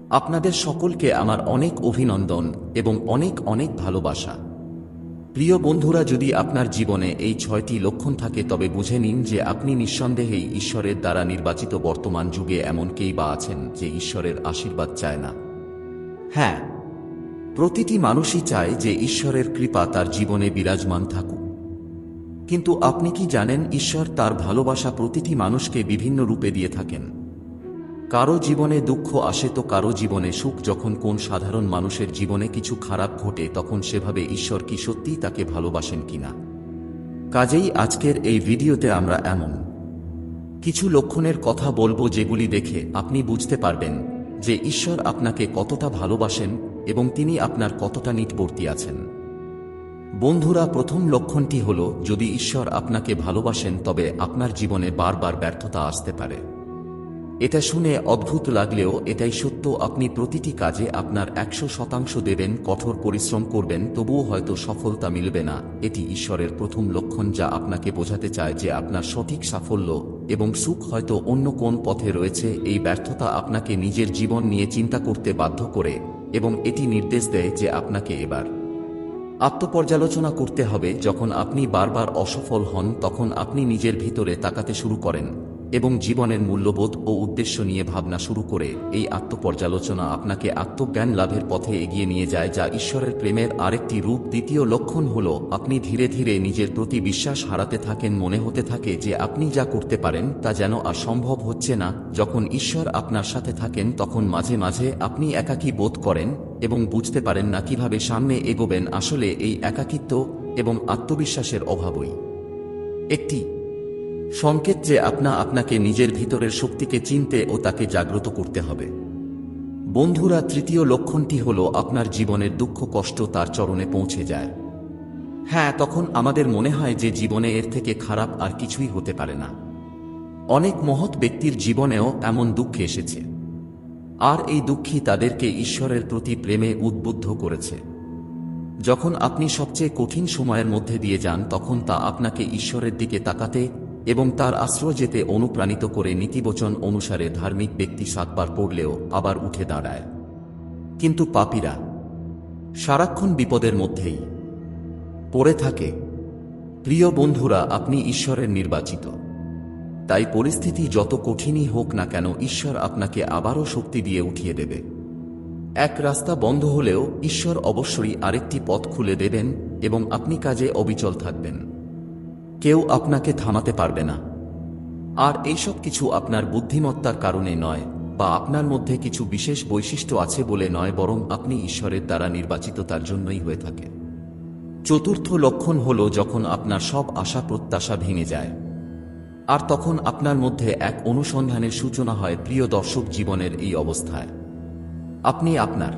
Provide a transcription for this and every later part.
আপনাদের সকলকে আমার অনেক অভিনন্দন এবং অনেক অনেক ভালোবাসা। প্রিয় বন্ধুরা, যদি আপনার জীবনে এই 6টি লক্ষণ থাকে তবে বুঝে নিন যে আপনি নিঃসন্দেহেই ঈশ্বরের দ্বারা নির্বাচিত। বর্তমান যুগে এমন কেই বা আছেন যে ঈশ্বরের আশীর্বাদ চায় না? হ্যাঁ, প্রতিটি মানুষই চায় যে ঈশ্বরের কৃপা তার জীবনে বিরাজমান থাকুক। কিন্তু আপনি কি জানেন, ঈশ্বর তার ভালোবাসা প্রতিটি মানুষকে বিভিন্ন রূপে দিয়ে থাকেন। কারো জীবনে দুঃখ আসে তো কারো জীবনে সুখ। যখন কোন সাধারণ মানুষের জীবনে কিছু খারাপ ঘটে তখন সেভাবে ঈশ্বর কি সত্যিই তাকে ভালোবাসেন কিনা? কাজেই আজকের এই ভিডিওতে আমরা এমন কিছু লক্ষণের কথা বলবো যেগুলি দেখে আপনি বুঝতে পারবেন যে ঈশ্বর আপনাকে কতটা ভালোবাসেন এবং তিনি আপনার কতটা নিকটবর্তী আছেন। বন্ধুরা, প্রথম লক্ষণটি হল, যদি ঈশ্বর আপনাকে ভালোবাসেন তবে আপনার জীবনে বারবার ব্যর্থতা আসতে পারে। এটা শুনে অদ্ভুত লাগলেও এটাই সত্য। আপনি প্রতিটি কাজে আপনার 100% দেবেন, কঠোর পরিশ্রম করবেন, তবুও হয়তো সফলতা মিলবে না। এটি ঈশ্বরের প্রথম লক্ষণ, যা আপনাকে বোঝাতে চায় যে আপনার সঠিক সাফল্য এবং সুখ হয়তো অন্য কোন পথে রয়েছে। এই ব্যর্থতা আপনাকে নিজের জীবন নিয়ে চিন্তা করতে বাধ্য করে এবং এটি নির্দেশ দেয় যে আপনাকে এবার আত্মপর্যালোচনা করতে হবে। যখন আপনি বারবার অসফল হন তখন আপনি নিজের ভিতরে তাকাতে শুরু করেন এবং জীবনের মূল্যবোধ ও উদ্দেশ্য নিয়ে ভাবনা শুরু করে। এই আত্মপর্যালোচনা আপনাকে আত্মজ্ঞান লাভের পথে এগিয়ে নিয়ে যায়, যা ঈশ্বরের প্রেমের আরেকটি রূপ। দ্বিতীয় লক্ষণ হল, আপনি ধীরে ধীরে নিজের প্রতি বিশ্বাস হারাতে থাকেন। মনে হতে থাকে যে আপনি যা করতে পারেন তা যেন আর সম্ভব হচ্ছে না। যখন ঈশ্বর আপনার সাথে থাকেন তখন মাঝে মাঝে আপনি একাকী বোধ করেন এবং বুঝতে পারেন না কিভাবে সামনে এগোবেন। আসলে এই একাকিত্ব এবং আত্মবিশ্বাসের অভাবই একটি সংকেত যে আপনাকে নিজের ভিতরের শক্তিকে চিনতে ও তাকে জাগ্রত করতে হবে। বন্ধুরা, তৃতীয় লক্ষণটি হল, আপনার জীবনের দুঃখ কষ্ট তার চরণে পৌঁছে যায়। হ্যাঁ, তখন আমাদের মনে হয় যে জীবনে এর থেকে খারাপ আর কিছুই হতে পারে না। অনেক মহৎ ব্যক্তির জীবনেও এমন দুঃখ এসেছে, আর এই দুঃখই তাদেরকে ঈশ্বরের প্রতি প্রেমে উদ্বুদ্ধ করেছে। যখন আপনি সবচেয়ে কঠিন সময়ের মধ্যে দিয়ে যান তখন তা আপনাকে ঈশ্বরের দিকে তাকাতে এবং তার আশ্রয় যেতে অনুপ্রাণিত করে। নীতিবচন অনুসারে ধার্মিক ব্যক্তি 7 বার পড়লেও আবার উঠে দাঁড়ায়, কিন্তু পাপীরা সারাক্ষণ বিপদের মধ্যেই পড়ে থাকে। প্রিয় বন্ধুরা, আপনি ঈশ্বরের নির্বাচিত, তাই পরিস্থিতি যত কঠিনই হোক না কেন ঈশ্বর আপনাকে আবারও শক্তি দিয়ে উঠিয়ে দেবে। এক রাস্তা বন্ধ হলেও ঈশ্বর অবশ্যই আরেকটি পথ খুলে দেবেন এবং আপনি কাজে অবিচল থাকবেন। কেউ আপনাকে থামাতে পারবে না। আর এইসব কিছু আপনার বুদ্ধিমত্তার কারণে নয় বা আপনার মধ্যে কিছু বিশেষ বৈশিষ্ট্য আছে বলে নয়, বরং আপনি ঈশ্বরের দ্বারা নির্বাচিত, তার জন্যই হয়ে থাকে। চতুর্থ লক্ষণ হল, যখন আপনার সব আশা প্রত্যাশা ভেঙে যায় আর তখন আপনার মধ্যে এক অনুসন্ধানের সূচনা হয়। প্রিয় দর্শক, জীবনের এই অবস্থায় আপনি আপনার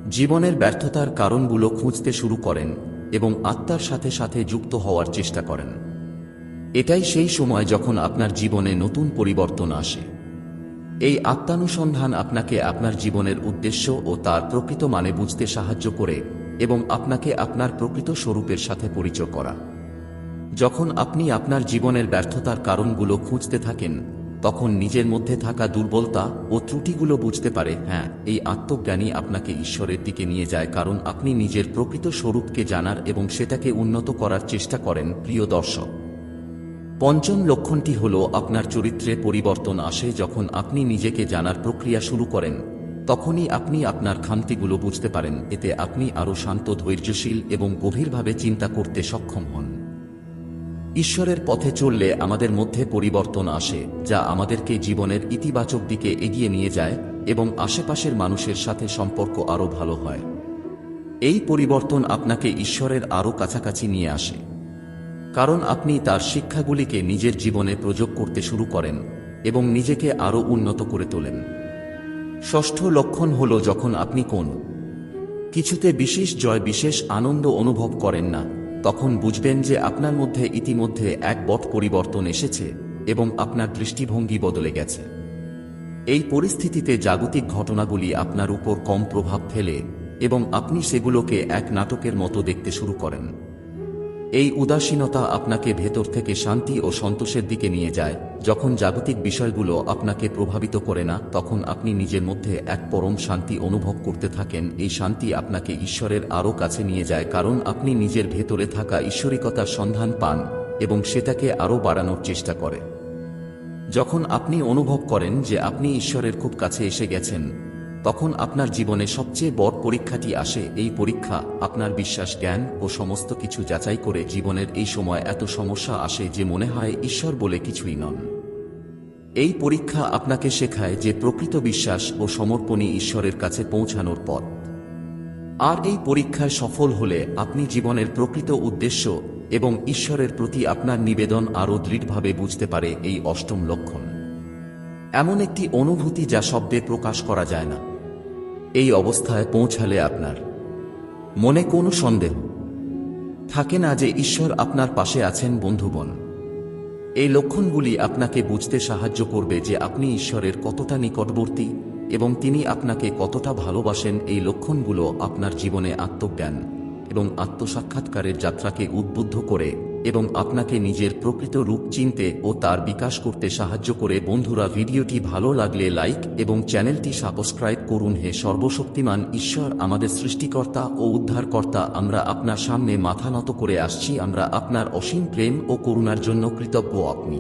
জীবনের ব্যর্থতার কারণগুলো খুঁজতে শুরু করেন এবং আত্মার সাথে সাথে যুক্ত হওয়ার চেষ্টা করেন। এটাই সেই সময় যখন আপনার জীবনে নতুন পরিবর্তন আসে। এই আত্মানুসন্ধান আপনাকে আপনার জীবনের উদ্দেশ্য ও তার প্রকৃত মানে বুঝতে সাহায্য করে এবং আপনাকে আপনার প্রকৃত স্বরূপের সাথে পরিচয় করা। যখন আপনি আপনার জীবনের ব্যর্থতার কারণগুলো খুঁজতে থাকেন তখন নিজের মধ্যে থাকা দুর্বলতা ও ত্রুটিগুলো বুঝতে পারে। হ্যাঁ, এই আত্মজ্ঞানই আপনাকে ঈশ্বরের দিকে নিয়ে যায়, কারণ আপনি নিজের প্রকৃত স্বরূপকে জানার এবং সেটাকে উন্নত করার চেষ্টা করেন। প্রিয় দর্শক, পঞ্চম লক্ষণটি হল, আপনার চরিত্রে পরিবর্তন আসে। যখন আপনি নিজেকে জানার প্রক্রিয়া শুরু করেন তখনই আপনি আপনার খামতিগুলো বুঝতে পারেন। এতে আপনি আরও শান্ত, ধৈর্যশীল এবং গভীরভাবে চিন্তা করতে সক্ষম হন। ঈশ্বরের পথে চললে আমাদের মধ্যে পরিবর্তন আসে, যা আমাদেরকে জীবনের ইতিবাচক দিকে এগিয়ে নিয়ে যায় এবং আশেপাশের মানুষের সাথে সম্পর্ক আরও ভালো হয়। এই পরিবর্তন আপনাকে ঈশ্বরের আরও কাছাকাছি নিয়ে আসে, কারণ আপনি তার শিক্ষাগুলিকে নিজের জীবনে প্রয়োগ করতে শুরু করেন এবং নিজেকে আরও উন্নত করে তোলেন। ষষ্ঠ লক্ষণ হল, যখন আপনি কোন কিছুতে বিশেষ জয়, বিশেষ আনন্দ অনুভব করেন না, তখন বুঝবেন যে আপনার মধ্যে ইতিমধ্যে এক বড় পরিবর্তন এসেছে এবং আপনার দৃষ্টিভঙ্গি বদলে গেছে। এই পরিস্থিতিতে জাগতিক ঘটনাগুলি আপনার উপর কম প্রভাব ফেলে এবং আপনি সেগুলোকে এক নাটকের মতো দেখতে শুরু করেন। এই উদাসীনতা আপনাকে ভেতর থেকে শান্তি ও সন্তোষের দিকে নিয়ে যায়। যখন জাগতিক বিষয়গুলো আপনাকে প্রভাবিত করে না, তখন আপনি নিজের মধ্যে এক পরম শান্তি অনুভব করতে থাকেন। এই শান্তি আপনাকে ঈশ্বরের আরও কাছে নিয়ে যায়, কারণ আপনি নিজের ভেতরে থাকা ঈশ্বরিকতার সন্ধান পান এবং সেটাকে আরও বাড়ানোর চেষ্টা করে। যখন আপনি অনুভব করেন যে আপনি ঈশ্বরের খুব কাছে এসে গেছেন, তখন আপনার জীবনে সবচেয়ে বড় পরীক্ষাটি আসে। এই পরীক্ষা আপনার বিশ্বাস, জ্ঞান ও সমস্ত কিছু যাচাই করে। জীবনের এই সময় এত সমস্যা আসে যে মনে হয় ঈশ্বর বলে কিছুই নন। এই পরীক্ষা আপনাকে শেখায় যে প্রকৃত বিশ্বাস ও সমর্পণই ঈশ্বরের কাছে পৌঁছানোর পথ। আর এই পরীক্ষায় সফল হলে আপনি জীবনের প্রকৃত উদ্দেশ্য এবং ঈশ্বরের প্রতি আপনার নিবেদন আরও দৃঢ়ভাবে বুঝতে পারে। এই অষ্টম লক্ষণ এমন একটি অনুভূতি যা শব্দে প্রকাশ করা যায় না। এই অবস্থায় পৌঁছালে আপনার মনে কোনো সন্দেহ থাকে না যে ঈশ্বর আপনার পাশে আছেন। বন্ধুগণ, এই লক্ষণগুলি আপনাকে বুঝতে সাহায্য করবে যে আপনি ঈশ্বরের কতটা নিকটবর্তী এবং তিনি আপনাকে কতটা ভালোবাসেন। এই লক্ষণগুলো আপনার জীবনে আত্মজ্ঞান এবং আত্মসাক্ষাৎকারের যাত্রাকে উদ্বুদ্ধ করে এবং আপনাকে নিজের প্রকৃত রূপ চিনতে ও তার বিকাশ করতে সাহায্য করে। বন্ধুরা, ভিডিওটি ভালো লাগলে লাইক এবং চ্যানেলটি সাবস্ক্রাইব করুন। হে সর্বশক্তিমান ঈশ্বর, আমাদের সৃষ্টিকর্তা ও উদ্ধারকর্তা, আমরা আপনার সামনে মাথা নত করে আসছি। আমরা আপনার অসীম প্রেম ও করুণার জন্য কৃতজ্ঞ। আপনি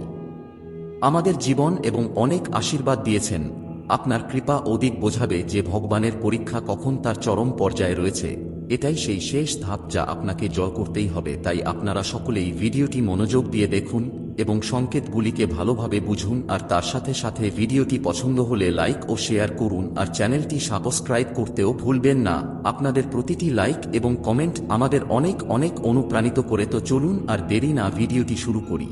আমাদের জীবন এবং অনেক আশীর্বাদ দিয়েছেন। আপনার কৃপা অধিক বোঝাবে যে ভগবানের পরীক্ষা কখন তার চরম পর্যায়ে রয়েছে। এটাই সেই শেষ ধাপ যা আপনাকে জয় করতেই হবে। তাই আপনারা সকলেই ভিডিওটি মনোযোগ দিয়ে দেখুন এবং সংকেতগুলিকে ভালোভাবে বুঝুন। আর তার সাথে সাথে ভিডিওটি পছন্দ হলে লাইক ও শেয়ার করুন। আর চ্যানেলটি সাবস্ক্রাইব করতেও ভুলবেন না। আপনাদের প্রতিটি লাইক এবং কমেন্ট আমাদের অনেক অনেক অনুপ্রাণিত করে। তো চলুন আর দেরি না, ভিডিওটি শুরু করি।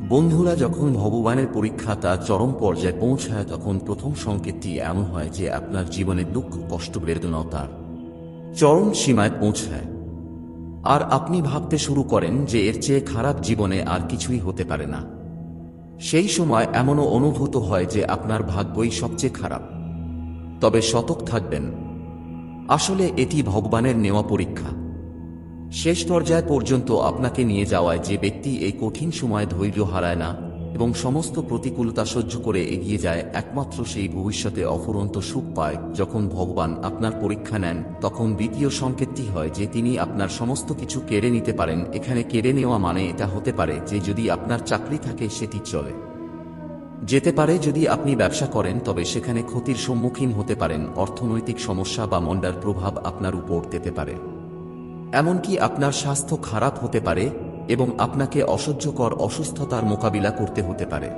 বন্ধুরা, যখন ভগবানের পরীক্ষা তার চরম পর্যায়ে পৌঁছায়, তখন প্রথম সংকেতটি এমন হয় যে আপনার জীবনের দুঃখ, কষ্ট, বেদনা তার চরম সীমায় পৌঁছায়। আর আপনি ভাবতে শুরু করেন যে এর চেয়ে খারাপ জীবনে আর কিছুই হতে পারে না। সেই সময় এমনও অনুভূত হয় যে আপনার ভাগ্যই সবচেয়ে খারাপ। তবে সতর্ক থাকবেন, আসলে এটি ভগবানের নেওয়া পরীক্ষা। শেষ পর্যায় পর্যন্ত আপনাকে নিয়ে যাওয়ায় যে ব্যক্তি এই কঠিন সময় ধৈর্য হারায় না এবং সমস্ত প্রতিকূলতা সহ্য করে এগিয়ে যায়, একমাত্র সেই ভবিষ্যতে অফুরন্ত সুখ পায়। যখন ভগবান আপনার পরীক্ষা নেন, তখন দ্বিতীয় সংকেতটি হয় যে তিনি আপনার সমস্ত কিছু কেড়ে নিতে পারেন। এখানে কেড়ে নেওয়া মানে এটা হতে পারে যে যদি আপনার চাকরি থাকে সেটি চলে যেতে পারে, যদি আপনি ব্যবসা করেন তবে সেখানে ক্ষতির সম্মুখীন হতে পারেন, অর্থনৈতিক সমস্যা বা মন্দার প্রভাব আপনার উপর দিতে পারে। এমনকি আপনার স্বাস্থ্য খারাপ হতে পারে এবং আপনাকে অসহ্যকর অসুস্থতার মোকাবিলা করতে হতে পারে।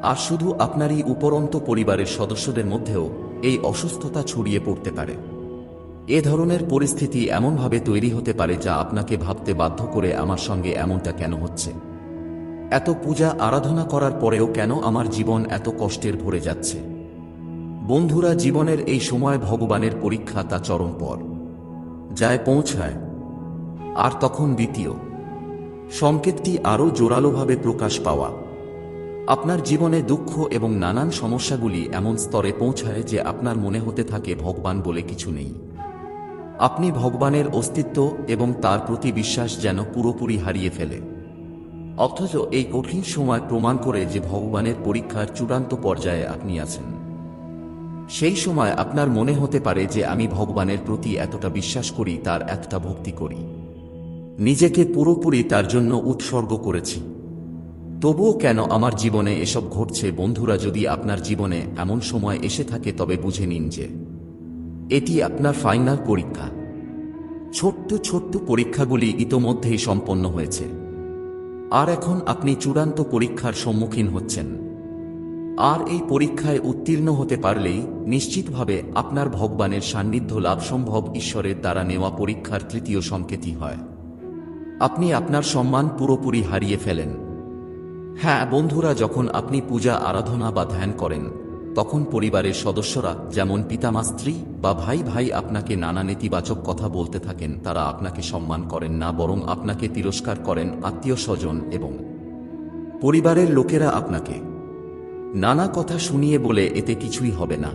আর শুধু আপনারই উপরন্ত পরিবারের সদস্যদের মধ্যেও এই অসুস্থতা ছড়িয়ে পড়তে পারে। এ ধরনের পরিস্থিতি এমনভাবে তৈরি হতে পারে যা আপনাকে ভাবতে বাধ্য করে, আমার সঙ্গে এমনটা কেন হচ্ছে? এত পূজা আরাধনা করার পরেও কেন আমার জীবন এত কষ্টের ভরে যাচ্ছে? বন্ধুরা, জীবনের এই সময় ভগবানের পরীক্ষা তা চরম পর্যায়ে পৌঁছায়। আর তখন দ্বিতীয় সংকেতটি আরও জোরালোভাবে প্রকাশ পাওয়া। আপনার জীবনে দুঃখ এবং নানান সমস্যাগুলি এমন স্তরে পৌঁছায় যে আপনার মনে হতে থাকে ভগবান বলে কিছু নেই। আপনি ভগবানের অস্তিত্ব এবং তার প্রতি বিশ্বাস যেন পুরোপুরি হারিয়ে ফেলে। অথচ এই কঠিন সময় প্রমাণ করে যে ভগবানের পরীক্ষার চূড়ান্ত পর্যায়ে আপনি আছেন। সেই সময় আপনার মনে হতে পারে যে আমি ভগবানের প্রতি এতটা বিশ্বাস করি, তার এতটা ভক্তি করি, নিজেকে পুরোপুরি তার জন্য উৎসর্গ করেছি, তবুও কেন আমার জীবনে এসব ঘটছে? বন্ধুরা, যদি আপনার জীবনে এমন সময় এসে থাকে তবে বুঝে নিন যে এটি আপনার ফাইনাল পরীক্ষা। ছোট্ট ছোট্ট পরীক্ষাগুলি ইতোমধ্যেই সম্পন্ন হয়েছে, আর এখন আপনি চূড়ান্ত পরীক্ষার সম্মুখীন হচ্ছেন। আর এই পরীক্ষায় উত্তীর্ণ হতে পারলেই নিশ্চিতভাবে আপনার ভগবানের সান্নিধ্য লাভ সম্ভব। ঈশ্বরের দ্বারা নেওয়া পরীক্ষার তৃতীয় সংকেতই হয় আপনি আপনার সম্মান পুরোপুরি হারিয়ে ফেলেন। হ্যাঁ বন্ধুরা, যখন আপনি পূজা আরাধনা বা ধ্যান করেন, তখন পরিবারের সদস্যরা, যেমন পিতামা, স্ত্রী বা ভাই ভাই আপনাকে নানা নেতিবাচক কথা বলতে থাকেন। তারা আপনাকে সম্মান করেন না, বরং আপনাকে তিরস্কার করেন। আত্মীয় স্বজন এবং পরিবারের লোকেরা আপনাকে নানা কথা শুনিয়ে বলে এতে কিছুই হবে না,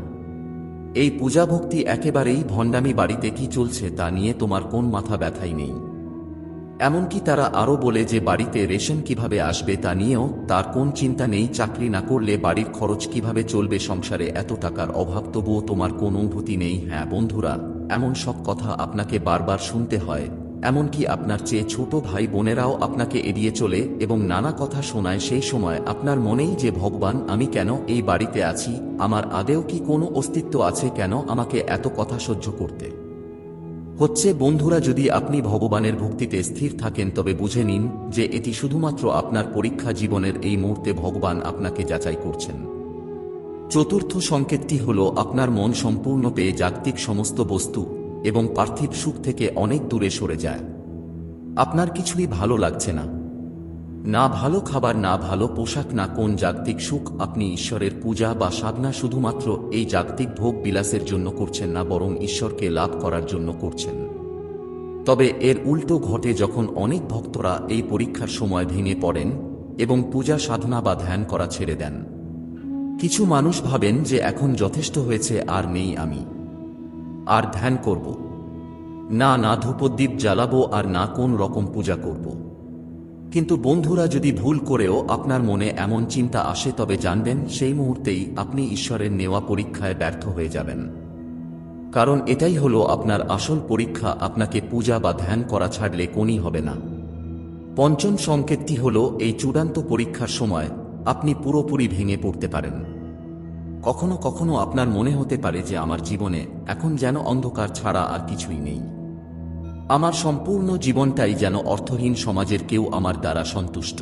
এই পূজা ভক্তি একেবারেই ভণ্ডামি, বাড়িতে কি চলছে তা নিয়ে তোমার কোন মাথা ব্যথাই নেই। এমনকি তারা আরও বলে যে বাড়িতে রেশন কিভাবে আসবে তা নিয়েও তার কোন চিন্তা নেই, চাকরি না করলে বাড়ির খরচ কিভাবে চলবে, সংসারে এত টাকার অভাব তবুও তোমার কোনো অনুভূতি নেই। হ্যাঁ বন্ধুরা, এমন সব কথা আপনাকে বারবার শুনতে হয়, এমনকি আপনার চেয়ে ছোট ভাই বোনেরাও আপনাকে এড়িয়ে চলে এবং নানা কথা শোনায়। সেই সময় আপনার মনেই যে ভগবান, আমি কেন এই বাড়িতে আছি, আমার আদেও কি কোনো অস্তিত্ব আছে, কেন আমাকে এত কথা সহ্য করতে হচ্ছে। বন্ধুরা, যদি আপনি ভগবানের ভক্তিতে স্থির থাকেন তবে বুঝে নিন যে এটি শুধুমাত্র আপনার পরীক্ষা। জীবনের এই মুহূর্তে ভগবান আপনাকে যাচাই করছেন। চতুর্থ সংকেতটি হল আপনার মন সম্পূর্ণ পেয়ে জাগতিক সমস্ত বস্তু এবং পার্থিব সুখ থেকে অনেক দূরে সরে যায়। আপনার কিছুই ভালো লাগছে না, না ভালো খাবার, না ভালো পোশাক, না কোন জাগতিক সুখ। আপনি ঈশ্বরের পূজা বা সাধনা শুধুমাত্র এই জাগতিক ভোগ বিলাসের জন্য করছেন না, বরং ঈশ্বরকে লাভ করার জন্য করছেন। তবে এর উল্টো ঘটে যখন অনেক ভক্তরা এই পরীক্ষার সময় ভেঙে পড়েন এবং পূজা সাধনা বা ধ্যান করা ছেড়ে দেন। কিছু মানুষ ভাবেন যে এখন যথেষ্ট হয়েছে, আর নেই, আমি আর ধ্যান করব না, না ধূপদ্বীপ জ্বালাবো, আর না কোন রকম পূজা করব। কিন্তু বন্ধুরা, যদি ভুল করেও আপনার মনে এমন চিন্তা আসে তবে জানবেন সেই মুহূর্তেই আপনি ঈশ্বরের নেওয়া পরীক্ষায় ব্যর্থ হয়ে যাবেন। কারণ এটাই হলো আপনার আসল পরীক্ষা। আপনাকে পূজা বা ধ্যান করা ছাড়লে কোনই হবে না। পঞ্চম সংকেতটি হল এই চূড়ান্ত পরীক্ষার সময় আপনি পুরোপুরি ভেঙে পড়তে পারেন। কখনো কখনো আপনার মনে হতে পারে যে আমার জীবনে এখন যেন অন্ধকার ছাড়া আর কিছুই নেই। আমার সম্পূর্ণ জীবনটাই যেন অর্থহীন। সমাজের কেউ আমার দ্বারা সন্তুষ্ট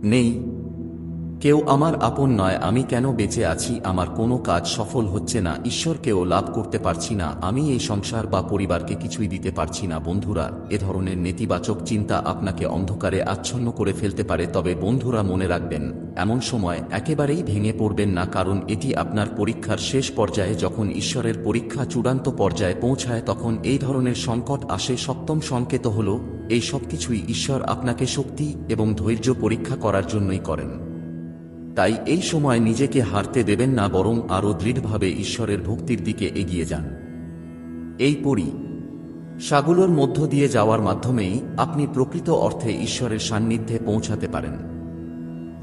নেই, কেউ আমার আপন নয়। আমি কেন বেঁচে আছি? আমার কোনো কাজ সফল হচ্ছে না, ঈশ্বরকেও লাভ করতে পারছি না, আমি এই সংসার বা পরিবারকে কিছুই দিতে পারছি না। বন্ধুরা, এ ধরনের নেতিবাচক চিন্তা আপনাকে অন্ধকারে আচ্ছন্ন করে ফেলতে পারে। তবে বন্ধুরা, মনে রাখবেন, এমন সময় একেবারেই ভেঙে পড়বেন না, কারণ এটি আপনার পরীক্ষার শেষ পর্যায়ে। যখন ঈশ্বরের পরীক্ষা চূড়ান্ত পর্যায়ে পৌঁছায় তখন এই ধরনের সংকট আসে। সপ্তম সংকেত হল এই সবকিছুই ঈশ্বর আপনাকে শক্তি এবং ধৈর্য পরীক্ষা করার জন্যই করেন। তাই এই সময় নিজেকে হারতে দেবেন না, বরং আরও দৃঢ়ভাবে ঈশ্বরের ভক্তির দিকে এগিয়ে যান। এই সাগুলোর মধ্য দিয়ে যাওয়ার মাধ্যমেই আপনি প্রকৃত অর্থে ঈশ্বরের সান্নিধ্যে পৌঁছাতে পারেন।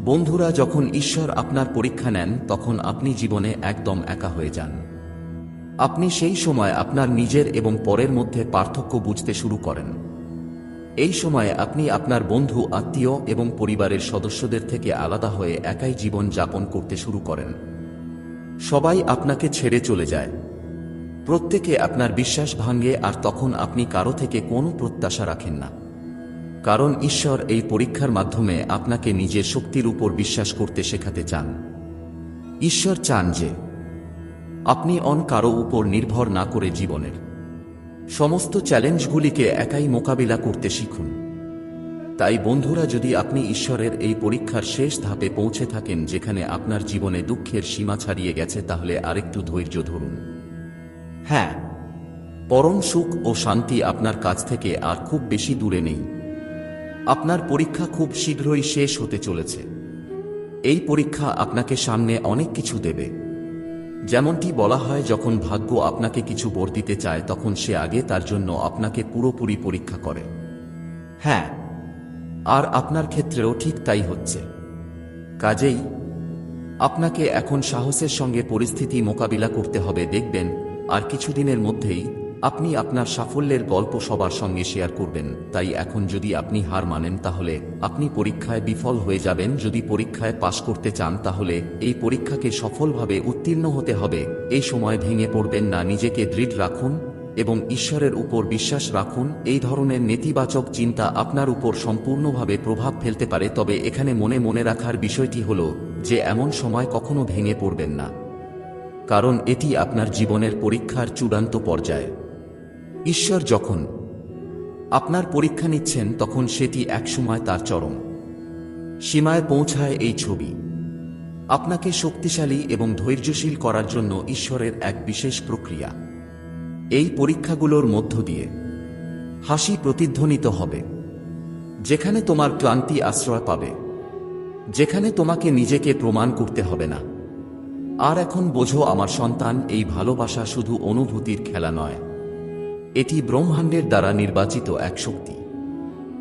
বন্ধুরা, যখন ঈশ্বর আপনার পরীক্ষা নেন তখন আপনি জীবনে একদম একা হয়ে যান। আপনি সেই সময় আপনার নিজের এবং পরের মধ্যে পার্থক্য বুঝতে শুরু করেন। এই সময়ে আপনি আপনার বন্ধু, আত্মীয় এবং পরিবারের সদস্যদের থেকে আলাদা হয়ে একাই জীবন যাপন করতে শুরু করেন। সবাই আপনাকে ছেড়ে চলে যায়, প্রত্যেকে আপনার বিশ্বাস ভাঙে, আর তখন আপনি কারো থেকে কোনো প্রত্যাশা রাখেন না। কারণ ঈশ্বর এই পরীক্ষার মাধ্যমে আপনাকে নিজের শক্তির উপর বিশ্বাস করতে শেখাতে চান। ঈশ্বর চান যে আপনি কারো উপর নির্ভর না করে জীবনের সমস্ত চ্যালেঞ্জগুলিকে একাই মোকাবিলা করতে শিখুন। তাই বন্ধুরা, যদি আপনি ঈশ্বরের এই পরীক্ষার শেষ ধাপে পৌঁছে থাকেন, যেখানে আপনার জীবনে দুঃখের সীমা ছাড়িয়ে গেছে, তাহলে আরেকটু ধৈর্য ধরুন। হ্যাঁ, পরম সুখ ও শান্তি আপনার কাছ থেকে আর খুব বেশি দূরে নেই। আপনার পরীক্ষা খুব শীঘ্রই শেষ হতে চলেছে। এই পরীক্ষা আপনাকে সামনে অনেক কিছু দেবে। যেমনটি বলা হয়, যখন ভাগ্য আপনাকে কিছু বর দিতে চায় তখন সে আগে তার জন্য আপনাকে পুরোপুরি পরীক্ষা করে। হ্যাঁ, আর আপনার ক্ষেত্রেও ঠিক তাই হচ্ছে। কাজেই আপনাকে এখন সাহসের সঙ্গে পরিস্থিতি মোকাবিলা করতে হবে। দেখবেন আর কিছুদিনের মধ্যেই আপনি আপনার সাফল্যের গল্প সবার সঙ্গে শেয়ার করবেন। তাই এখন যদি আপনি হার মানেন তাহলে আপনি পরীক্ষায় বিফল হয়ে যাবেন। যদি পরীক্ষায় পাশ করতে চান তাহলে এই পরীক্ষাকে সফলভাবে উত্তীর্ণ হতে হবে। এই সময় ভেঙে পড়বেন না, নিজেকে দৃঢ় রাখুন এবং ঈশ্বরের উপর বিশ্বাস রাখুন। এই ধরনের নেতিবাচক চিন্তা আপনার উপর সম্পূর্ণভাবে প্রভাব ফেলতে পারে, তবে এখানে মনে রাখার বিষয়টি হল যে এমন সময় কখনো ভেঙে পড়বেন না, কারণ এটি আপনার জীবনের পরীক্ষার চূড়ান্ত পর্যায়। ঈশ্বর যখন আপনার পরীক্ষা নিচ্ছেন তখন সেটি একসময় তার চরম সীমায় পৌঁছায়। এই ছবি আপনাকে শক্তিশালী এবং ধৈর্যশীল করার জন্য ঈশ্বরের এক বিশেষ প্রক্রিয়া। এই পরীক্ষাগুলোর মধ্য দিয়ে হাসি প্রতিধ্বনিত হবে, যেখানে তোমার ক্লান্তি আশ্রয় পাবে, যেখানে তোমাকে নিজেকে প্রমাণ করতে হবে না। আর এখন বোঝো আমার সন্তান, এই ভালোবাসা শুধু অনুভূতির খেলা নয়, এটি ব্রহ্মাণ্ডের দ্বারা নির্বাচিত এক শক্তি।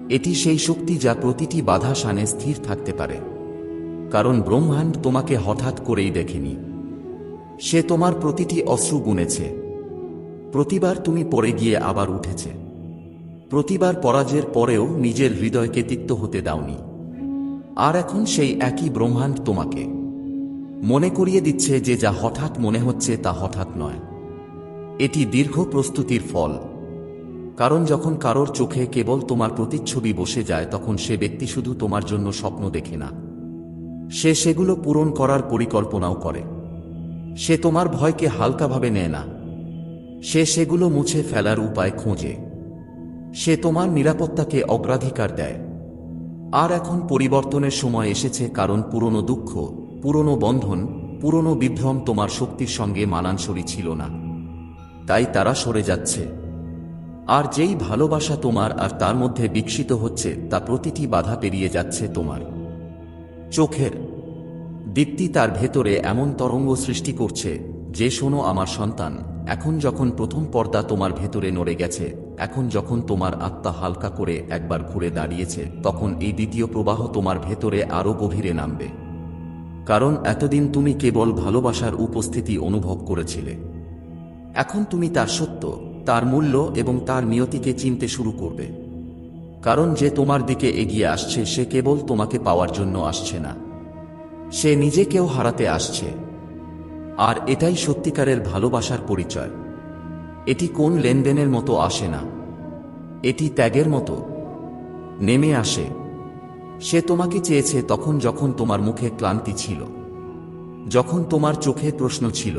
এটি সেই শক্তি যা প্রতিটি বাধা শানে স্থির থাকতে পারে। কারণ ব্রহ্মাণ্ড তোমাকে হঠাৎ করেই দেখেনি। সে তোমার প্রতিটি অশ্রু গুনেছে। প্রতিবার তুমি পড়ে গিয়ে আবার উঠেছে। প্রতিবার পরাজয়ের পরেও নিজের হৃদয়কে তিক্ত হতে দাওনি। আর এখন সেই একই ব্রহ্মাণ্ড তোমাকে মনে করিয়ে দিচ্ছে যে যা হঠাৎ মনে হচ্ছে তা হঠাৎ নয়। এটি দীর্ঘ প্রস্তুতির ফল। কারণ যখন কারোর চোখে কেবল তোমার প্রতিচ্ছবি বসে যায়, তখন সে ব্যক্তি শুধু তোমার জন্য স্বপ্ন দেখে না, সে সেগুলো পূরণ করার পরিকল্পনাও করে। সে তোমার ভয়কে হালকাভাবে নেয় না, সে সেগুলো মুছে ফেলার উপায় খোঁজে। সে তোমার নিরাপত্তাকে অগ্রাধিকার দেয়। আর এখন পরিবর্তনের সময় এসেছে, কারণ পুরনো দুঃখ, পুরনো বন্ধন, পুরনো বিভ্রম তোমার শক্তির সঙ্গে মানানসই ছিল না। তাই তারা সরে যাচ্ছে। আর যেই ভালোবাসা তোমার আর তার মধ্যে বিকশিত হচ্ছে, তা প্রতিটি বাধা পেরিয়ে যাচ্ছে। তোমার চোখের দীপ্তি তার ভেতরে এমন তরঙ্গ সৃষ্টি করছে যে, শোনো আমার সন্তান, এখন যখন প্রথম পর্দা তোমার ভেতরে নড়ে গেছে, এখন যখন তোমার আত্মা হালকা করে একবার ঘুরে দাঁড়িয়েছে, তখন এই দ্বিতীয় প্রবাহ তোমার ভেতরে আরো গভীরে নামবে। কারণ এতদিন তুমি কেবল ভালোবাসার উপস্থিতি অনুভব করেছিলে। এখন তুমি তার সত্য, তার মূল্য এবং তার নিয়তিকে চিনতে শুরু করবে। কারণ যে তোমার দিকে এগিয়ে আসছে, সে কেবল তোমাকে পাওয়ার জন্য আসছে না, সে নিজেকেও হারাতে আসছে। আর এটাই সত্যিকারের ভালোবাসার পরিচয়। এটি কোন লেনদেনের মতো আসে না, এটি ত্যাগের মতো নেমে আসে। সে তোমাকে চেয়েছে তখন যখন তোমার মুখে ক্লান্তি ছিল, যখন তোমার চোখে প্রশ্ন ছিল,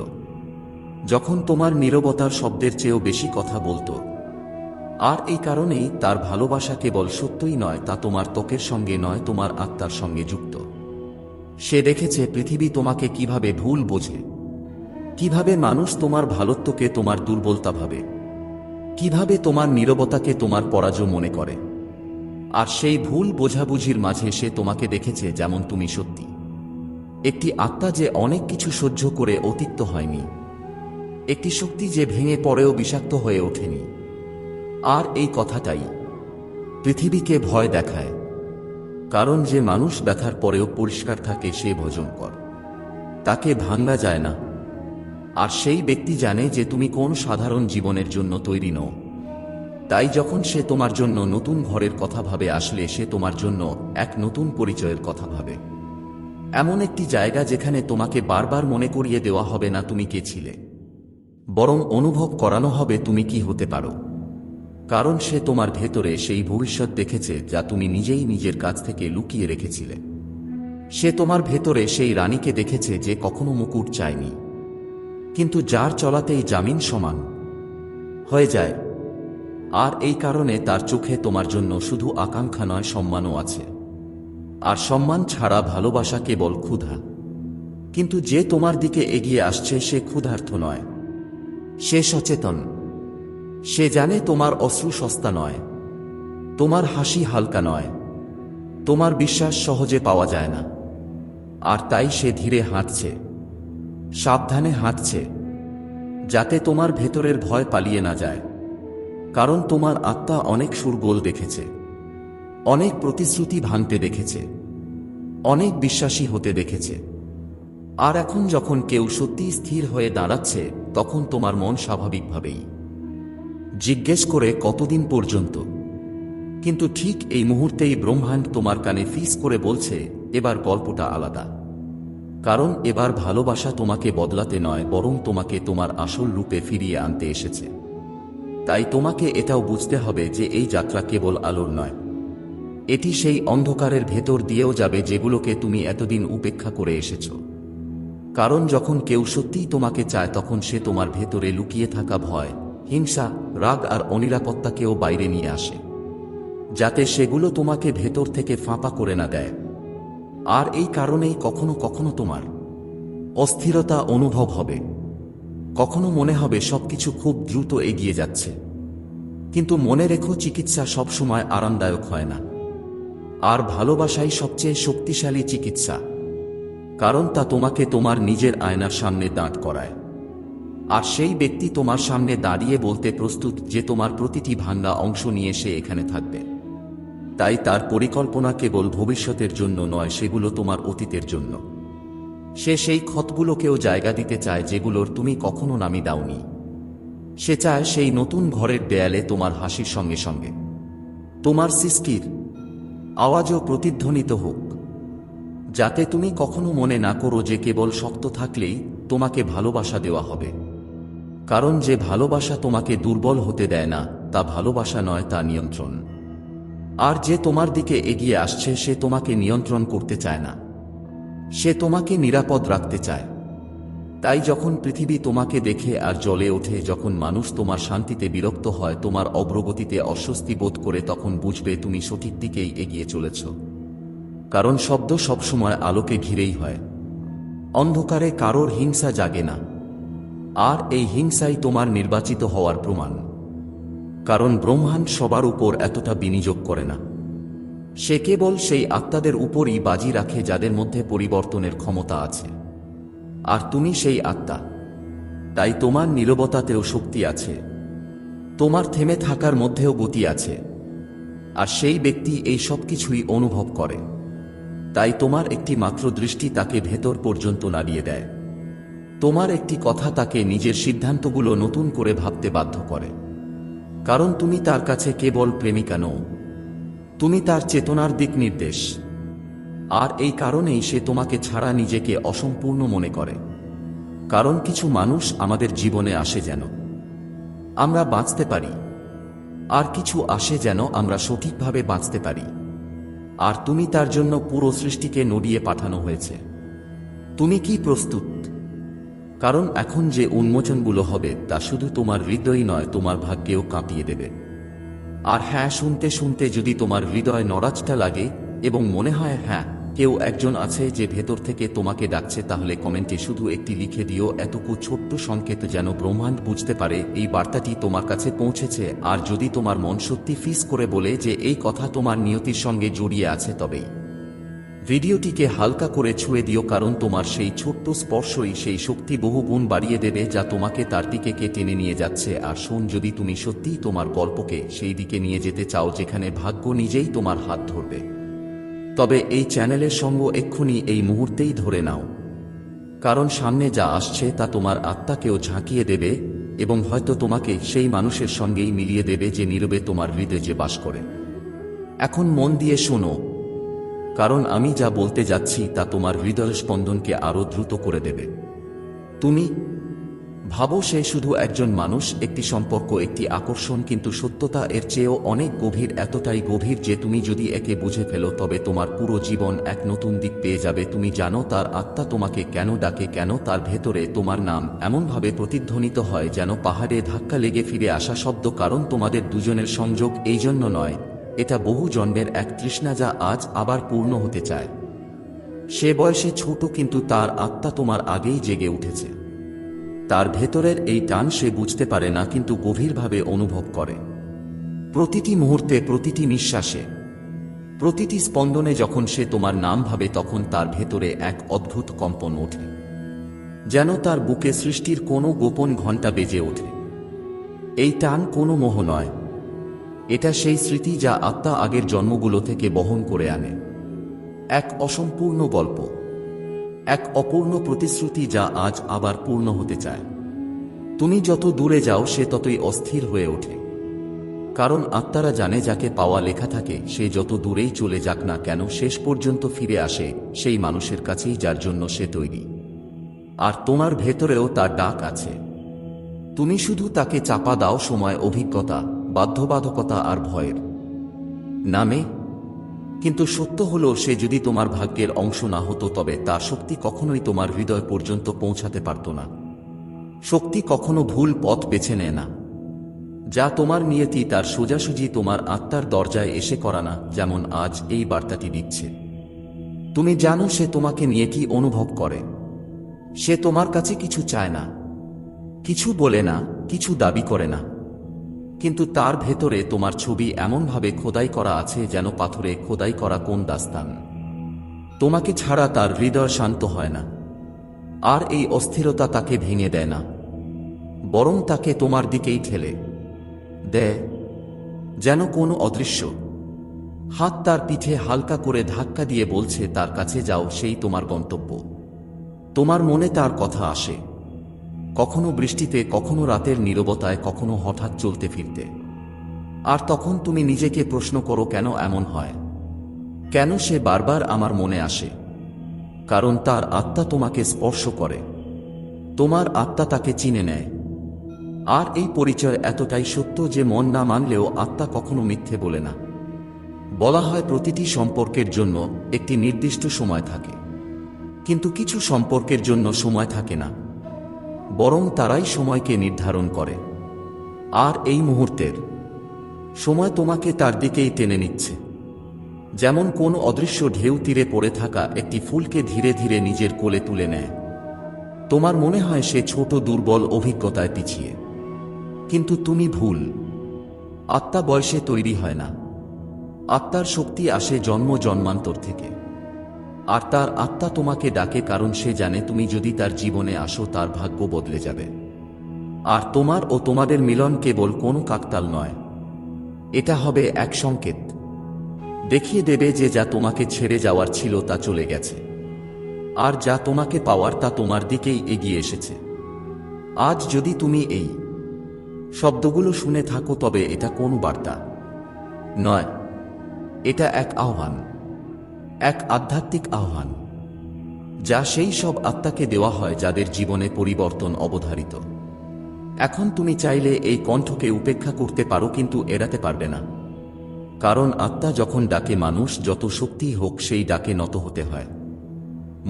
যখন তোমার নীরবতার শব্দের চেয়েও বেশি কথা বলতো। আর এই কারণেই তার ভালোবাসা কেবল সত্যই নয়, তা তোমার ত্বকের সঙ্গে নয়, তোমার আত্মার সঙ্গে যুক্ত। সে দেখেছে পৃথিবী তোমাকে কিভাবে ভুল বোঝে, কিভাবে মানুষ তোমার ভালোত্বকে তোমার দুর্বলতা ভাবে, কিভাবে তোমার নীরবতাকে তোমার পরাজয় মনে করে। আর সেই ভুল বোঝাবুঝির মাঝে সে তোমাকে দেখেছে যেমন তুমি সত্যি, একটি আত্মা যে অনেক কিছু সহ্য করে অতিক্ত হয়নি, একটি শক্তি যে ভেঙে পড়েও বিষাক্ত হয়ে ওঠেনি। আর এই কথাটাই পৃথিবীকে ভয় দেখায়। কারণ যে মানুষ ব্যথার পরেও পরিষ্কার থাকে, সে ভজনকর, তাকে ভাঙা যায় না। আর সেই ব্যক্তি জানে যে তুমি কোন সাধারণ জীবনের জন্য তৈরি নও। তাই যখন সে তোমার জন্য নতুন ঘরের কথা ভাবে, আসলে সে তোমার জন্য এক নতুন পরিচয়ের কথা ভাবে। এমন একটি জায়গা যেখানে তোমাকে বারবার মনে করিয়ে দেওয়া হবে না তুমি কে ছিলে, বরং অনুভব করানো হবে তুমি কি হতে পারো। কারণ সে তোমার ভেতরে সেই ভবিষ্যৎ দেখেছে যা তুমি নিজেই নিজের কাছ থেকে লুকিয়ে রেখেছিলে। সে তোমার ভেতরে সেই রানীকে দেখেছে যে কখনো মুকুট চায়নি, কিন্তু যার চলাতেই জামিন সমান হয়ে যায়। আর এই কারণে তার চোখে তোমার জন্য শুধু আকাঙ্ক্ষা নয়, সম্মানও আছে। আর সম্মান ছাড়া ভালোবাসা কেবল ক্ষুধা। কিন্তু যে তোমার দিকে এগিয়ে আসছে, সে ক্ষুধার্ত নয়, সে সচেতন। সে জানে তোমার অশ্রু সস্তা নয়, তোমার হাসি হালকা নয়, তোমার বিশ্বাস সহজে পাওয়া যায় না। আর তাই সে ধীরে হাঁটছে, সাবধানে হাঁটছে, যাতে তোমার ভেতরের ভয় পালিয়ে না যায়। কারণ তোমার আত্মা অনেক সুরগোল দেখেছে, অনেক প্রতিশ্রুতি ভাঙতে দেখেছে, অনেক বিশ্বাসী হতে দেখেছে। আর এখন যখন কেউ সত্যি স্থির হয়ে দাঁড়াচ্ছে, তখন তোমার মন স্বাভাবিকভাবেই জিজ্ঞেস করে কতদিন পর্যন্ত। কিন্তু ঠিক এই মুহূর্তেই ব্রহ্মাণ্ড তোমার কানে ফিস করে বলছে, এবার গল্পটা আলাদা। কারণ এবার ভালোবাসা তোমাকে বদলাতে নয়, বরং তোমাকে তোমার আসল রূপে ফিরিয়ে আনতে এসেছে। তাই তোমাকে এটাও বুঝতে হবে যে এই যাত্রা কেবল আলোর নয়, এটি সেই অন্ধকারের ভেতর দিয়েও যাবে যেগুলোকে তুমি এতদিন উপেক্ষা করে এসেছ। কারণ যখন কেউ সত্যিই তোমাকে চায়, তখন সে তোমার ভেতরে লুকিয়ে থাকা ভয়, হিংসা, রাগ আর অনিরাপত্তাকেও বাইরে নিয়ে আসে, যাতে সেগুলো তোমাকে ভেতর থেকে ফাঁপা করে না দেয়। আর এই কারণেই কখনো কখনো তোমার অস্থিরতা অনুভব হবে, কখনো মনে হবে সবকিছু খুব দ্রুত এগিয়ে যাচ্ছে। কিন্তু মনে রেখো, চিকিৎসা সবসময় আরামদায়ক হয় না। আর ভালোবাসাই সবচেয়ে শক্তিশালী চিকিৎসা, কারণ তা তোমাকে তোমার নিজের আয়নার সামনে দাঁড় করায়। আর সেই ব্যক্তি তোমার সামনে দাঁড়িয়ে বলতে প্রস্তুত যে তোমার প্রতিটি ভাঙা অংশ নিয়ে সে এখানে থাকবে। তাই তার পরিকল্পনা কেবল ভবিষ্যতের জন্য নয়, সেগুলো তোমার অতীতের জন্য। সে সেই ক্ষতগুলোকেও জায়গা দিতে চায় যেগুলোর তুমি কখনো নামি দাওনি। সে চায় সেই নতুন ঘরের দেয়ালে তোমার হাসির সঙ্গে সঙ্গে তোমার সৃষ্টির আওয়াজও প্রতিধ্বনিত হোক, যাতে তুমি কখনো মনে না করো যে কেবল শক্ত থাকলেই তোমাকে ভালোবাসা দেওয়া হবে। কারণ যে ভালোবাসা তোমাকে দুর্বল হতে দেয় না, তা ভালোবাসা নয়, তা নিয়ন্ত্রণ। আর যে তোমার দিকে এগিয়ে আসছে সে তোমাকে নিয়ন্ত্রণ করতে চায় না, সে তোমাকে নিরাপদ রাখতে চায়। তাই যখন পৃথিবী তোমাকে দেখে আর জ্বলে ওঠে, যখন মানুষ তোমার শান্তিতে বিরক্ত হয়, তোমার অগ্রগতিতে অস্বস্তি বোধ করে, তখন বুঝবে তুমি সঠিক দিকেই এগিয়ে চলেছ। কারণ শব্দ সবসময় আলোকে ঘিরেই হয়, অন্ধকারে কারোর হিংসা জাগে না। আর এই হিংসাই তোমার নির্বাচিত হওয়ার প্রমাণ। কারণ ব্রহ্মাণ্ড সবার উপর এতটা বিনিয়োগ করে না, সে কেবল সেই আত্মাদের উপরই বাজি রাখে যাদের মধ্যে পরিবর্তনের ক্ষমতা আছে। আর তুমি সেই আত্মা। তাই তোমার নীরবতাতেও শক্তি আছে, তোমার থেমে থাকার মধ্যেও গতি আছে। আর সেই ব্যক্তি এই সব কিছুই অনুভব করে। তাই তোমার একটি মাত্র দৃষ্টি তাকে ভেতর পর্যন্ত নাড়িয়ে দেয়। তোমার একটি কথা তাকে নিজের সিদ্ধান্তগুলো নতুন করে ভাবতে বাধ্য করে। কারণ তুমি তার কাছে কেবল প্রেমিকা নও, তুমি তার চেতনার দিক নির্দেশ। আর এই কারণেই সে তোমাকে ছাড়া নিজেকে অসম্পূর্ণ মনে করে। কারণ কিছু মানুষ আমাদের জীবনে আসে যেন আমরা বাঁচতে পারি, আর কিছু আসে যেন আমরা সঠিকভাবে বাঁচতে পারি। আর তুমি তার জন্য পুরো সৃষ্টিকে নড়িয়ে পাঠানো হয়েছে। তুমি কি প্রস্তুত? কারণ এখন যে উন্মোচনগুলো হবে তা শুধু তোমার হৃদয়ই নয়, তোমার ভাগ্যেও কাঁপিয়ে দেবে। আর হ্যাঁ, শুনতে শুনতে যদি তোমার হৃদয় নড়াচটা লাগে এবং মনে হয় হ্যাঁ, কেউ একজন আছে যে ভেতর থেকে তোমাকে ডাকছে, তাহলে কমেন্টে শুধু একটি লিখে দিও, এতটুকু ছোট্ট সংকেত যেন ব্রহ্মাণ্ড বুঝতে পারে এই বার্তাটি তোমার কাছে পৌঁছেছে। আর যদি তোমার মন সত্যি ফিস করে বলে যে এই কথা তোমার নিয়তির সঙ্গে জড়িয়ে আছে, তবেই ভিডিওটিকে হালকা করে ছুঁয়ে দিও। কারণ তোমার সেই ছোট্ট স্পর্শই সেই শক্তি বহু গুণ বাড়িয়ে দেবে যা তোমাকে তার দিকে টেনে নিয়ে যাচ্ছে। আর শোন, যদি তুমি সত্যিই তোমার গল্পকে সেই দিকে নিয়ে যেতে চাও যেখানে ভাগ্য নিজেই তোমার হাত ধরবে, তবে এই চ্যানেলের সঙ্গ এক্ষুনি এই মুহূর্তেই ধরে নাও। কারণ সামনে যা আসছে তা তোমার আত্মাকেও ঝাঁকিয়ে দেবে এবং হয়তো তোমাকে সেই মানুষের সঙ্গেই মিলিয়ে দেবে যে নীরবে তোমার হৃদয়ে যে বাস করে। এখন মন দিয়ে শোনো, কারণ আমি যা বলতে যাচ্ছি তা তোমার হৃদয়ের স্পন্দনকে আরো দ্রুত করে দেবে। তুমি ভাবো সে শুধু একজন মানুষ, একটি সম্পর্ক, একটি আকর্ষণ, কিন্তু সত্যতা এর চেয়েও অনেক গভীর, এতটাই গভীর যে তুমি যদি একে বুঝে ফেলো তবে তোমার পুরো জীবন এক নতুন দিক পেয়ে যাবে। তুমি জানো তার আত্মা তোমাকে কেন ডাকে, কেন তার ভেতরে তোমার নাম এমনভাবে প্রতিধ্বনিত হয় যেন পাহাড়ে ধাক্কা লেগে ফিরে আসা শব্দ। কারণ তোমাদের দুজনের সংযোগ এই জন্য নয়, এটা বহু জন্মের এক তৃষ্ণা যা আজ আবার পূর্ণ হতে চায়। সে বয়সে ছোট, কিন্তু তার আত্মা তোমার আগেই জেগে উঠেছে। তার ভেতরের এই টান সে বুঝতে পারে না, কিন্তু গভীরভাবে অনুভব করে। প্রতিটি মুহূর্তে, প্রতিটি নিঃশ্বাসে, প্রতিটি স্পন্দনে যখন সে তোমার নাম ভাবে, তখন তার ভেতরে এক অদ্ভুত কম্পন ওঠে, যেন তার বুকে সৃষ্টির কোনো গোপন ঘণ্টা বেজে ওঠে। এই টান কোনো মোহ নয়, এটা সেই স্মৃতি যা আত্মা আগের জন্মগুলো থেকে বহন করে আনে। এক অসম্পূর্ণ গল্প, এক অপূর্ণ প্রতিশ্রুতি যা আজ আবার পূর্ণ হতে চায়। তুমি যত দূরে যাও সে ততই অস্থির হয়ে ওঠে। কারণ আত্মারা জানে যাকে পাওয়া লেখা থাকে সে যত দূরেই চলে যাক না কেন শেষ পর্যন্ত ফিরে আসে সেই মানুষের কাছেই যার জন্য সে তৈরি। আর তোমার ভেতরেও তার ডাক আছে। তুমি শুধু তাকে চাপা দাও সময়, অভিজ্ঞতা, বাধ্যবাধকতা আর ভয়ের নামে। কিন্তু সত্য হলো, সে যদি তোমার ভাগ্যের অংশ না হতো তবে তার শক্তি কখনোই তোমার হৃদয় পর্যন্ত পৌঁছাতে পারত না। শক্তি কখনো ভুল পথ বেছে নেয় না। যা তোমার নিয়তি তার সোজাসুজি তোমার আত্মার দরজায় এসে করা না, যেমন আজ এই বার্তাটি দিচ্ছে। তুমি জানো সে তোমাকে নিয়ে কি অনুভব করে। সে তোমার কাছে কিছু চায় না, কিছু বলে না, কিছু দাবি করে না, কিন্তু তার ভেতরে তোমার ছবি এমনভাবে খোদাই করা আছে যেন পাথরে খোদাই করা কোন দাস্তান। তোমাকে ছাড়া তার হৃদয় শান্ত হয় না। আর এই অস্থিরতা তাকে ভেঙে দেয় না, বরং তাকে তোমার দিকেই ঠেলে দেয়, যেন কোনো অদৃশ্য হাত তার পিঠে হালকা করে ধাক্কা দিয়ে বলছে তার কাছে যাও, সেই তোমার গন্তব্য। তোমার মনে তার কথা আসে, কখনো বৃষ্টিতে, কখনো রাতের নীরবতায়, কখনো হঠাৎ চলতে ফিরতে। আর তখন তুমি নিজেকে প্রশ্ন করো, কেন এমন হয়? কেন সে বারবার আমার মনে আসে? কারণ তার আত্মা তোমাকে স্পর্শ করে, তোমার আত্মা তাকে চিনে নেয়। আর এই পরিচয় এতটাই সত্য যে মন না মানলেও আত্মা কখনো মিথ্যে বলে না। বলা হয় প্রতিটি সম্পর্কের জন্য একটি নির্দিষ্ট সময় থাকে, কিন্তু কিছু সম্পর্কের জন্য সময় থাকে না, বরং তারাই সময়কে নির্ধারণ করে। আর এই মুহূর্তের সময় তোমাকে তার দিকেই টেনে নিচ্ছে, যেমন কোন অদৃশ্য ঢেউ তীরে পড়ে থাকা একটি ফুলকে ধীরে ধীরে নিজের কোলে তুলে নেয়। তোমার মনে হয় সে ছোট, দুর্বল, অভিজ্ঞতায় পিছিয়ে, কিন্তু তুমি ভুল। আত্মা বয়সে তৈরি হয় না, আত্মার শক্তি আসে জন্ম জন্মান্তর থেকে। আর তার আত্মা তোমাকে ডাকে কারণ সে জানে তুমি যদি তার জীবনে আসো তার ভাগ্য বদলে যাবে। আর তোমার ও তোমাদের মিলন কেবল কোনো কাকতাল নয়, এটা হবে এক সংকেত। দেখিয়ে দেবে যে যা তোমাকে ছেড়ে যাওয়ার ছিল তা চলে গেছে, আর যা তোমাকে পাওয়ার তা তোমার দিকেই এগিয়ে এসেছে। আজ যদি তুমি এই শব্দগুলো শুনে থাকো তবে এটা কোনো বার্তা নয়, এটা এক আহ্বান, এক আধ্যাত্মিক আহ্বান, যা সেই সব আত্মাকে দেওয়া হয় যাদের জীবনে পরিবর্তন অবধারিত। এখন তুমি চাইলে এই কণ্ঠকে উপেক্ষা করতে পারো, কিন্তু এড়াতে পারবে না। কারণ আত্মা যখন ডাকে, মানুষ যত শক্তিই হোক সেই ডাকে নত হতে হয়।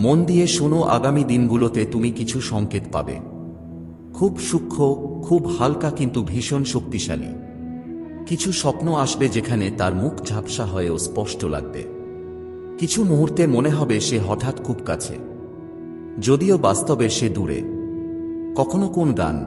মন দিয়ে শোনো, আগামী দিনগুলোতে তুমি কিছু সংকেত পাবে, খুব সূক্ষ্ম, খুব হালকা, কিন্তু ভীষণ শক্তিশালী। কিছু স্বপ্ন আসবে যেখানে তার মুখ ঝাপসা হয়েও স্পষ্ট লাগবে। কিছু মুহূর্তে মনে হবে সে হঠাৎ খুব কাছে, যদিও বাস্তবে সে দূরে। কখনো কোন গান,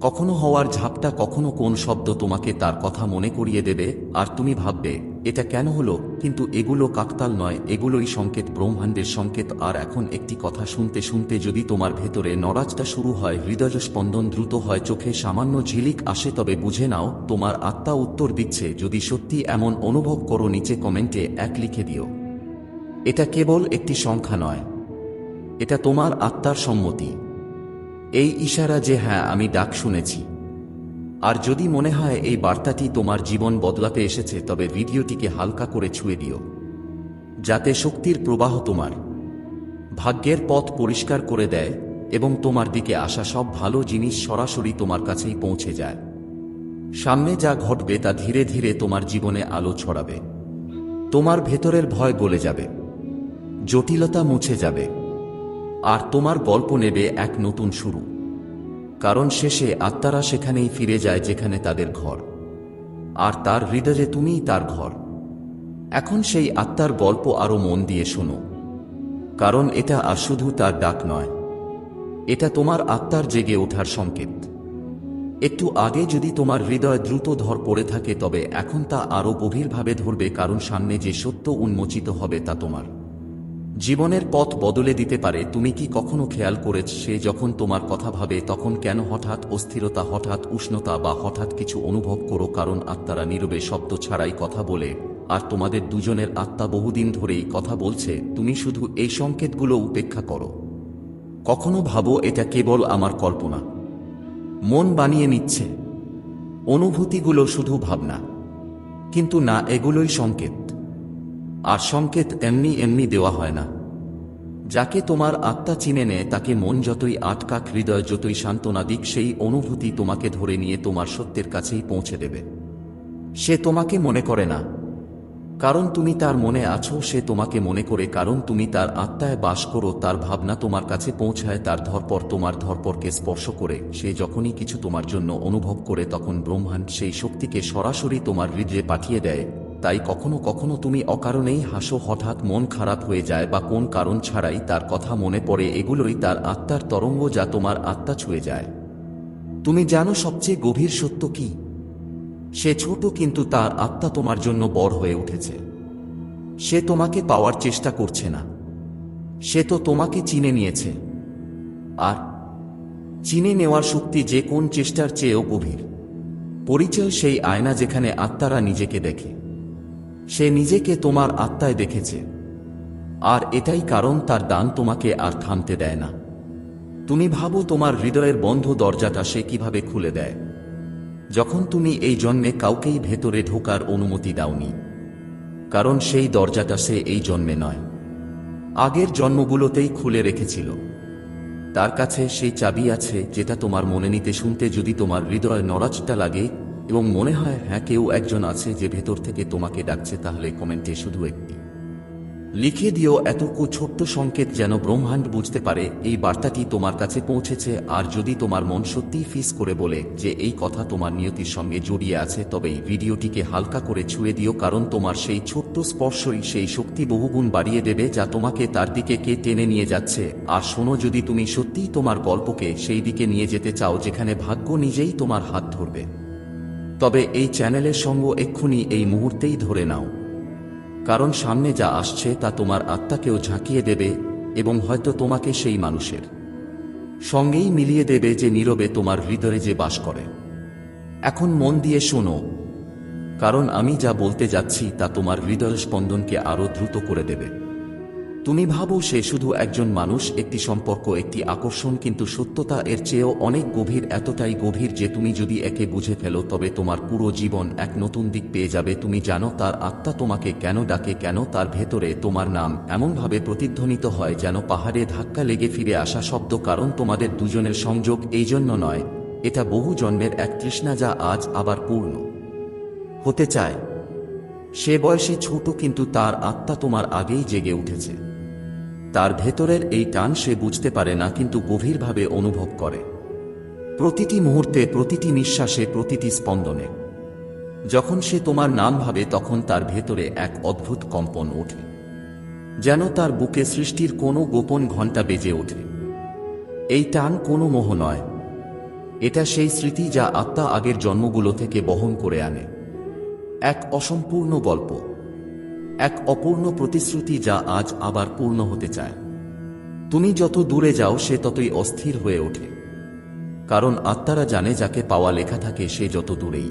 কখনো হওয়ার ঝাপটা, কখনো কোন শব্দ তোমাকে তার কথা মনে করিয়ে দেবে, আর তুমি ভাববে এটা কেন হলো। কিন্তু এগুলো কাকতাল নয়, এগুলোই সংকেত, ব্রহ্মাণ্ডের সংকেত। আর এখন একটি কথা শুনতে শুনতে যদি তোমার ভেতরে নড়াচড়া শুরু হয়, হৃদয় স্পন্দন দ্রুত হয়, চোখে সামান্য ঝিলিক আসে, তবে বুঝে নাও তোমার আত্মা উত্তর দিচ্ছে। যদি সত্যি এমন অনুভব করো, নিচে কমেন্টে 1 লিখে দিও। এটা কেবল একটি সংখ্যা নয়, এটা তোমার আত্মার সম্মতি, এই ইশারা যে হ্যাঁ, আমি ডাক শুনেছি। আর যদি মনে হয় এই বার্তাটি তোমার জীবন বদলাতে এসেছে, তবে ভিডিওটিকে হালকা করে ছুঁয়ে দিও, যাতে শক্তির প্রবাহ তোমার ভাগ্যের পথ পরিষ্কার করে দেয় এবং তোমার দিকে আসা সব ভালো জিনিস সরাসরি তোমার কাছেই পৌঁছে যায়। সামনে যা ঘটবে তা ধীরে ধীরে তোমার জীবনে আলো ছড়াবে। তোমার ভেতরের ভয় গলে যাবে, জটিলতা মুছে যাবে, আর তোমার গল্প নেবে এক নতুন শুরু। কারণ শেষে আত্মারা সেখানেই ফিরে যায় যেখানে তাদের ঘর, আর তার হৃদয়ে তুমিই তার ঘর। এখন সেই আত্মার গল্প আরো মন দিয়ে শোনো, কারণ এটা আর শুধু তার ডাক নয়, এটা তোমার আত্মার জেগে ওঠার সংকেত। একটু আগে যদি তোমার হৃদয় দ্রুত ধর পড়ে থাকে, তবে এখন তা আরো গভীরভাবে ধরবে, কারণ সামনে যে সত্য উন্মোচিত হবে তা তোমার জীবনের পথ বদলে দিতে পারে। তুমি কি কখনো খেয়াল করেছ, সে যখন তোমার কথা ভাবে তখন কেন হঠাৎ অস্থিরতা, হঠাৎ উষ্ণতা বা হঠাৎ কিছু অনুভব করো? কারণ আত্মারা নীরবে, শব্দ ছাড়াই কথা বলে, আর তোমাদের দুজনের আত্মা বহুদিন ধরেই কথা বলছে। তুমি শুধু এই সংকেতগুলো উপেক্ষা করো। কখনো ভাবো এটা কেবল আমার কল্পনা, মন বানিয়ে নিচ্ছে, অনুভূতিগুলো শুধু ভাবনা, কিন্তু না, এগুলোই সংকেত। আর সংকেত এমনি এমনি দেওয়া হয় না। যাকে তোমার আত্মা চিনে নেয় তাকে মন যতই আটকাক, হৃদয় যতই সান্ত্বনা দিক, সেই অনুভূতি তোমাকে ধরে নিয়ে তোমার সত্যের কাছেই পৌঁছে দেবে। সে তোমাকে মনে করে না কারণ তুমি তার মনে আছো, সে তোমাকে মনে করে কারণ তুমি তার আত্মায় বাস করো। তার ভাবনা তোমার কাছে পৌঁছায়, তার ধরপর তোমার ধরপরকে স্পর্শ করে। সে যখনই কিছু তোমার জন্য অনুভব করে, তখন ব্রহ্মাণ্ড সেই শক্তিকে সরাসরি তোমার হৃদয়ে পাঠিয়ে দেয়। তাই কখনো কখনো তুমি অকারণেই হাসো, হঠাৎ মন খারাপ হয়ে যায়, বা কোন কারণ ছাড়াই তার কথা মনে পড়ে। এগুলোই তার আত্মার তরঙ্গ, যা তোমার আত্মা ছুঁয়ে যায়। তুমি জানো সবচেয়ে গভীর সত্য কি? সে ছোট, কিন্তু তার আত্মা তোমার জন্য বড় হয়ে উঠেছে। সে তোমাকে পাওয়ার চেষ্টা করছে না, সে তো তোমাকে চিনে নিয়েছে। আর চিনে নেওয়ার শক্তি যে কোন চেষ্টার চেয়েও গভীর। পরিচয় সেই আয়না যেখানে আত্মারা নিজেকে দেখে। সে নিজেকে তোমার আত্মায় দেখেছে, আর এটাই কারণ তার দান তোমাকে আর থামতে দেয় না। তুমি ভাবো তোমার হৃদয়ের বন্ধ দরজাটা সে কিভাবে খুলে দেয়, যখন তুমি এই জন্মে কাউকেই ভেতরে ঢোকার অনুমতি দাওনি। কারণ সেই দরজাটা সে এই জন্মে নয়, আগের জন্মগুলোতেই খুলে রেখেছিল। তার কাছে সেই চাবি আছে যেটা তোমার মনে নিতে শুনতে যদি তোমার হৃদয় নড়াচড়া লাগে এবং মনে হয় হ্যাঁ কেউ একজন আছে যে ভেতর থেকে তোমাকে ডাকছে, তাহলে কমেন্টে শুধু একটি লিখে দিও, এতটুকু ছোট্ট সংকেত যেন ব্রহ্মাণ্ড বুঝতে পারে এই বার্তাটি তোমার কাছে পৌঁছেছে। আর যদি তোমার মন সত্যিই ফিস করে বলে যে এই কথা তোমার নিয়তির সঙ্গে জড়িয়ে আছে, তবে এই ভিডিওটিকে হালকা করে ছুঁয়ে দিও, কারণ তোমার সেই ছোট্ট স্পর্শই সেই শক্তি বহুগুণ বাড়িয়ে দেবে যা তোমাকে তার দিকে টেনে নিয়ে যাচ্ছে। আর শোনো, যদি তুমি সত্যিই তোমার গল্পকে সেই দিকে নিয়ে যেতে চাও যেখানে ভাগ্য নিজেই তোমার হাত ধরবে, তবে এই চ্যানেলের সঙ্গে এক্ষুনি এই মুহূর্তেই ধরে নাও, কারণ সামনে যা আসছে তা তোমার আত্মাকেও ঝাঁকিয়ে দেবে এবং হয়তো তোমাকে সেই মানুষের সঙ্গেই মিলিয়ে দেবে যে নীরবে তোমার হৃদয়ে যে বাস করে। এখন মন দিয়ে শোনো, কারণ আমি যা বলতে যাচ্ছি তা তোমার হৃদয়ের স্পন্দনকে আরও দ্রুত করে দেবে। তুমি ভাবো সে শুধু একজন মানুষ, একটি সম্পর্ক, একটি আকর্ষণ, কিন্তু সত্যতা এর চেয়েও অনেক গভীর, এতটাই গভীর যে তুমি যদি একে বুঝে ফেলো তবে তোমার পুরো জীবন এক নতুন দিক পেয়ে যাবে। তুমি জানো তার আত্মা তোমাকে কেন ডাকে, কেন তার ভেতরে তোমার নাম এমনভাবে প্রতিধ্বনিত হয় যেন পাহাড়ে ধাক্কা লেগে ফিরে আসা শব্দ, কারণ তোমাদের দুজনের সংযোগ এই জন্য নয়, এটা বহু জন্মের এক তৃষ্ণা যা আজ আবার পূর্ণ হতে চায়। সে বয়সে ছোট, কিন্তু তার আত্মা তোমার আগেই জেগে উঠেছে। তার ভেতরের এই টান সে বুঝতে পারে না, কিন্তু গভীরভাবে অনুভব করে, প্রতিটি মুহূর্তে, প্রতিটি নিঃশ্বাসে, প্রতিটি স্পন্দনে। যখন সে তোমার নাম ভাবে তখন তার ভেতরে এক অদ্ভুত কম্পন ওঠে, যেন তার বুকে সৃষ্টির কোনো গোপন ঘণ্টা বেজে ওঠে। এই টান কোনো মোহ নয়, এটা সেই স্মৃতি যা আত্মা আগের জন্মগুলো থেকে বহন করে আনে, এক অসম্পূর্ণ গল্প, এক অপূর্ণ প্রতিশ্রুতি যা আজ আবার পূর্ণ হতে চায়। তুমি যত দূরে যাও সে ততই অস্থির হয়ে ওঠে, কারণ আত্মারা জানে যাকে পাওয়া লেখা থাকে সে যত দূরেই